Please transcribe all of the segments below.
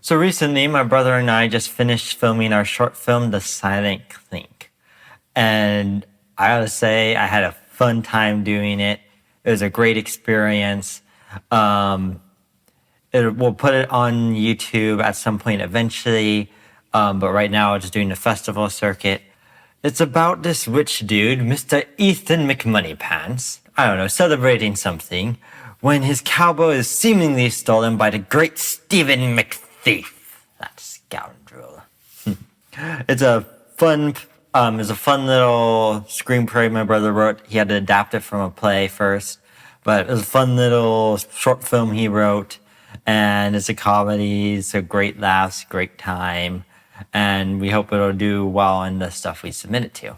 So recently, my brother and I just finished filming our short film, The Silent Clink. And I gotta say, I had a fun time doing it. It was a great experience. Um, we'll put it on YouTube at some point eventually. But right now, I'm just doing the festival circuit. It's about this rich dude, Mr. Ethan McMoneypants, I don't know, celebrating something, when his cowboy is seemingly stolen by the great Stephen McThief, that scoundrel. It's a fun little screenplay my brother wrote. He had to adapt it from a play first, but it was a fun little short film he wrote, and it's a comedy. It's a great laughs, great time, and we hope it'll do well in the stuff we submit it to.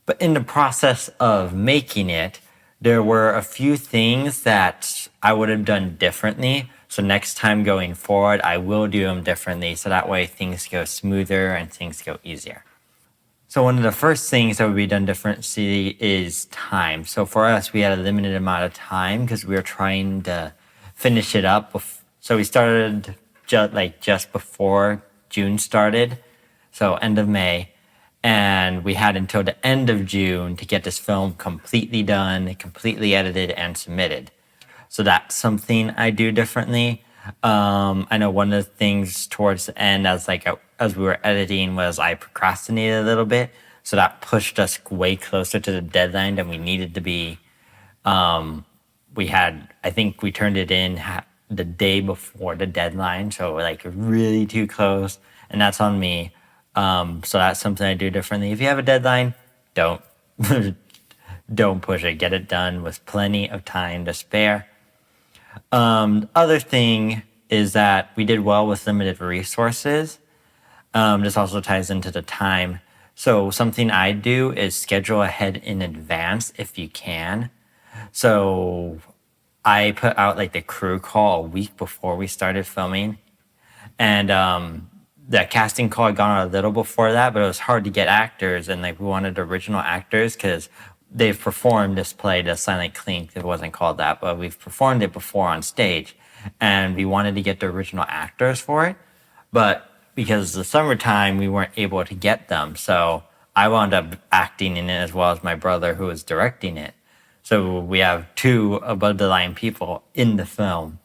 But in the process of making it, there were a few things that I would have done differently. So next time going forward, I will do them differently. So that way things go smoother and things go easier. So one of the first things that would be done differently is time. So for us, we had a limited amount of time because we were trying to finish it up. So we started just before June started. So end of May. And we had until the end of June to get this film completely done, completely edited, and submitted. So that's something I do differently. I know one of the things towards the end, as we were editing, was I procrastinated a little bit, so that pushed us way closer to the deadline than we needed to be. I think we turned it in the day before the deadline, so we're really too close, and that's on me. So that's something I do differently. If you have a deadline, don't don't push it. Get it done with plenty of time to spare. Other thing is that we did well with limited resources. This also ties into the time. So something I do is schedule ahead in advance if you can. So I put out the crew call a week before we started filming. And the casting call had gone out a little before that, but it was hard to get actors, and we wanted original actors because they've performed this play, The Silent Clink. It wasn't called that, but we've performed it before on stage, and we wanted to get the original actors for it. But because of the summertime, we weren't able to get them, so I wound up acting in it as well as my brother, who was directing it. So we have two above the line people in the film,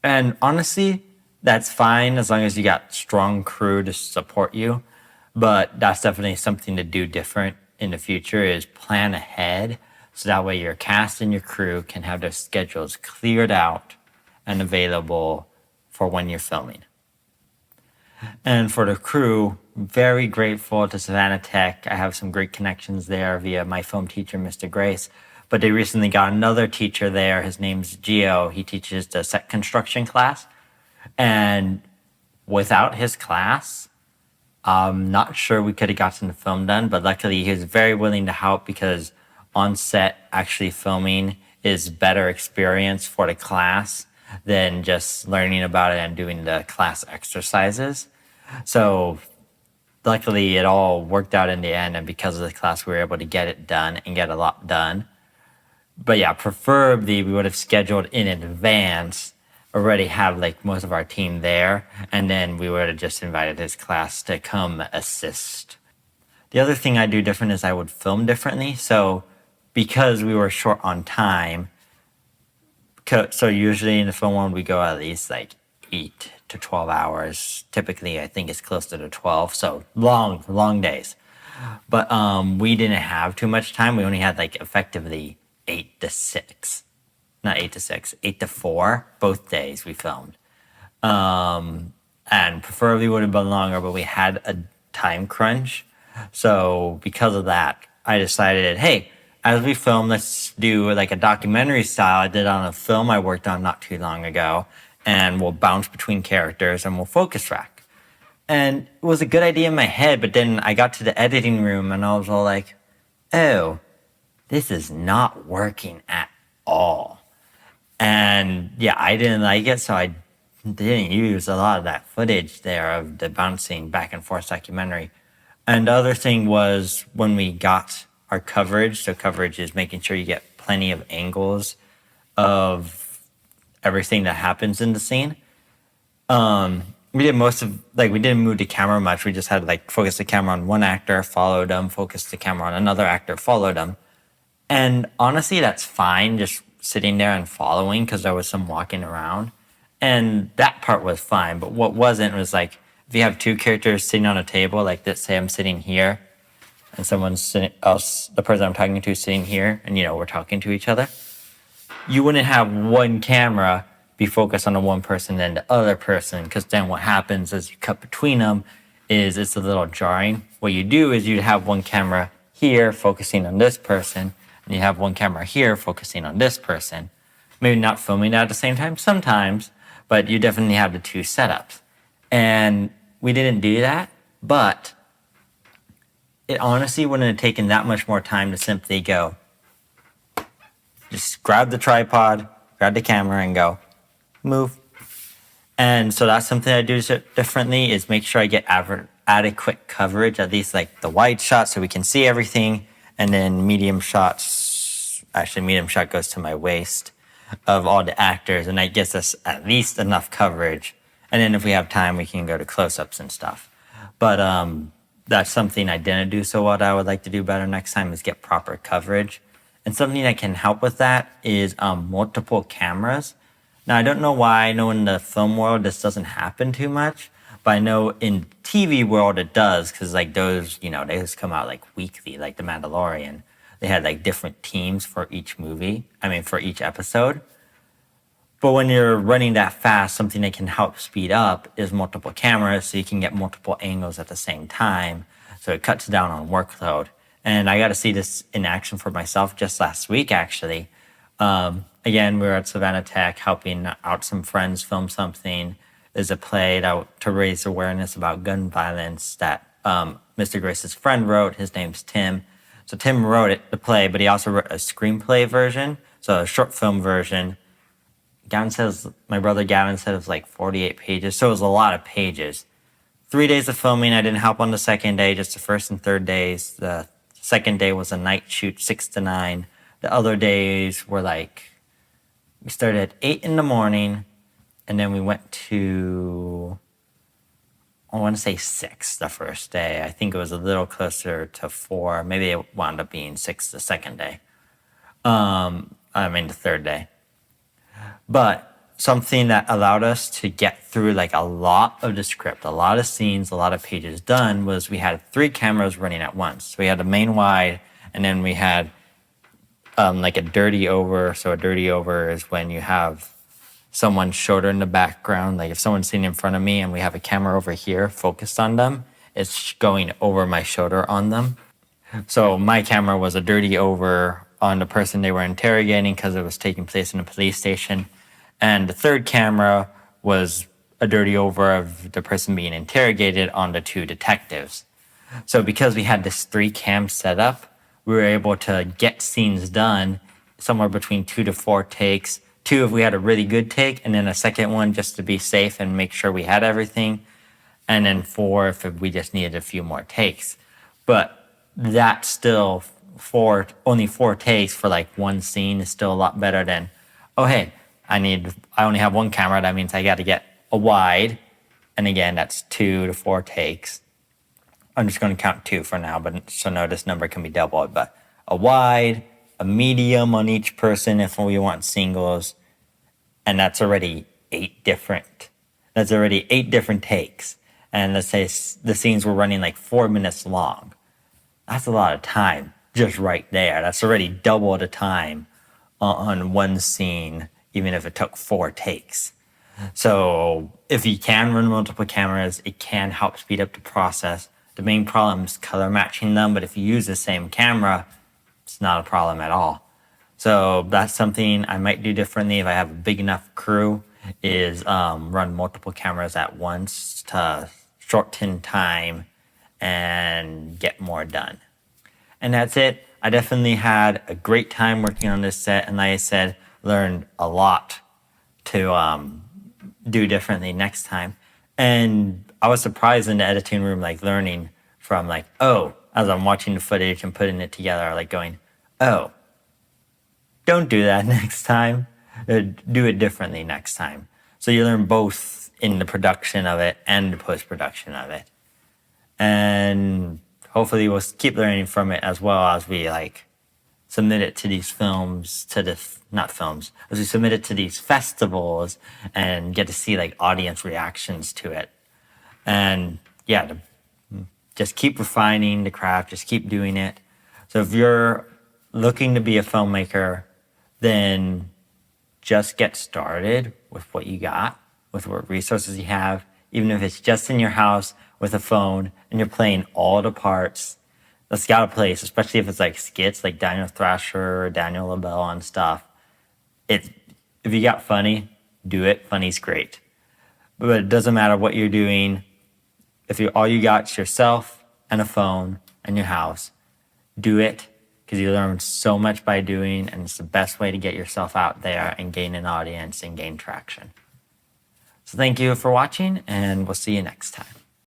and honestly, that's fine as long as you got strong crew to support you. But that's definitely something to do different in the future, is plan ahead. So that way your cast and your crew can have their schedules cleared out and available for when you're filming. And for the crew, very grateful to Savannah Tech. I have some great connections there via my film teacher, Mr. Grace. But they recently got another teacher there. His name's Gio. He teaches the set construction class. And without his class, I'm not sure we could have gotten the film done, but luckily he was very willing to help, because on set actually filming is better experience for the class than just learning about it and doing the class exercises. So luckily it all worked out in the end, and because of the class we were able to get it done and get a lot done. But yeah, preferably we would have scheduled in advance, already have most of our team there, and then we would have just invited his class to come assist. The other thing I do different is I would film differently. So because we were short on time, so usually in the film one we go at least 8 to 12 hours. Typically I think it's closer to 12, so long days. But we didn't have too much time. We only had effectively 8 to 6. Not 8 to 6, 8 to 4, both days we filmed. And preferably would have been longer, but we had a time crunch. So because of that, I decided, hey, as we film, let's do a documentary style I did on a film I worked on not too long ago, and we'll bounce between characters and we'll focus track. And it was a good idea in my head, but then I got to the editing room and I was all like, oh, this is not working at all. And yeah, I didn't like it, so I didn't use a lot of that footage there of the bouncing back and forth documentary. And the other thing was when we got our coverage, so coverage is making sure you get plenty of angles of everything that happens in the scene. we did most of we didn't move the camera much. We just had like focus the camera on one actor, follow them, focus the camera on another actor, follow them. And honestly, that's fine, just sitting there and following because there was some walking around. And that part was fine. But what wasn't was like if you have two characters sitting on a table, like let's say I'm sitting here and someone's sitting else, the person I'm talking to is sitting here, and we're talking to each other. You wouldn't have one camera be focused on the one person and the other person, because then what happens is you cut between them is it's a little jarring. What you do is you have one camera here focusing on this person, and you have one camera here focusing on this person. Maybe not filming that at the same time sometimes, but you definitely have the two setups. And we didn't do that, but it honestly wouldn't have taken that much more time to simply go, just grab the tripod, grab the camera, and go, move. And so that's something I do differently, is make sure I get adequate coverage, at least like the wide shot so we can see everything, and then medium shots, actually medium shot goes to my waist, of all the actors, and that gets us at least enough coverage. And then if we have time, we can go to close-ups and stuff. But that's something I didn't do so well that I would like to do better next time, is get proper coverage. And something that can help with that is multiple cameras. Now, I don't know why. I know in the film world this doesn't happen too much, but I know in TV world it does, because like those, they just come out like weekly, like The Mandalorian. They had like different teams for each for each episode. But when you're running that fast, something that can help speed up is multiple cameras, so you can get multiple angles at the same time. So it cuts down on workload. And I got to see this in action for myself just last week, actually. Again, we were at Savannah Tech helping out some friends film something. There's a play to raise awareness about gun violence that Mr. Grace's friend wrote. His name's Tim. So Tim wrote the play, but he also wrote a screenplay version, so a short film version. My brother Gavin said it was like 48 pages, so it was a lot of pages. 3 days of filming. I didn't help on the second day, just the first and third days. The second day was a night shoot, 6 to 9. The other days were we started at 8 in the morning, and then we went to, I want to say 6 the first day. I think it was a little closer to 4. Maybe it wound up being 6 the second day. The third day. But something that allowed us to get through a lot of the script, a lot of scenes, a lot of pages done, was we had 3 cameras running at once. So we had a main wide, and then we had a dirty over. So a dirty over is when you have someone's shoulder in the background. Like if someone's sitting in front of me and we have a camera over here focused on them, it's going over my shoulder on them. So my camera was a dirty over on the person they were interrogating because it was taking place in a police station. And the third camera was a dirty over of the person being interrogated on the 2 detectives. So because we had this 3 cam setup, we were able to get scenes done somewhere between 2 to 4 takes. 2 if we had a really good take, and then a second one just to be safe and make sure we had everything. And then 4 if we just needed a few more takes. But that's still only 4 takes for one scene is still a lot better than, oh hey, I only have 1 camera, that means I got to get a wide, and again that's 2 to 4 takes. I'm just going to count 2 for now, but so no, this number can be doubled. But a wide, a medium on each person if we want singles, and that's already 8 different takes. And let's say the scenes were running 4 minutes long. That's a lot of time just right there. That's already double the time on one scene, even if it took 4 takes. So if you can run multiple cameras, it can help speed up the process. The main problem is color matching them, but if you use the same camera, it's not a problem at all. So that's something I might do differently if I have a big enough crew, is run multiple cameras at once to shorten time and get more done. And that's it. I definitely had a great time working on this set, and like I said, learned a lot to do differently next time. And I was surprised in the editing room, learning from as I'm watching the footage and putting it together, going, oh, don't do that next time. Do it differently next time. So you learn both in the production of it and the post-production of it. And hopefully we'll keep learning from it as well as we like submit it to these films, as we submit it to these festivals and get to see like audience reactions to it. And yeah, just keep refining the craft, just keep doing it. So if you're looking to be a filmmaker, then just get started with what you got, with what resources you have, even if it's just in your house with a phone and you're playing all the parts. That's got a place, especially if it's like skits like Daniel Thrasher or Daniel LaBelle and stuff. If you got funny, do it. Funny's great. But it doesn't matter what you're doing. If all you got is yourself and a phone and your house, do it, because you learn so much by doing, and it's the best way to get yourself out there and gain an audience and gain traction. So thank you for watching, and we'll see you next time.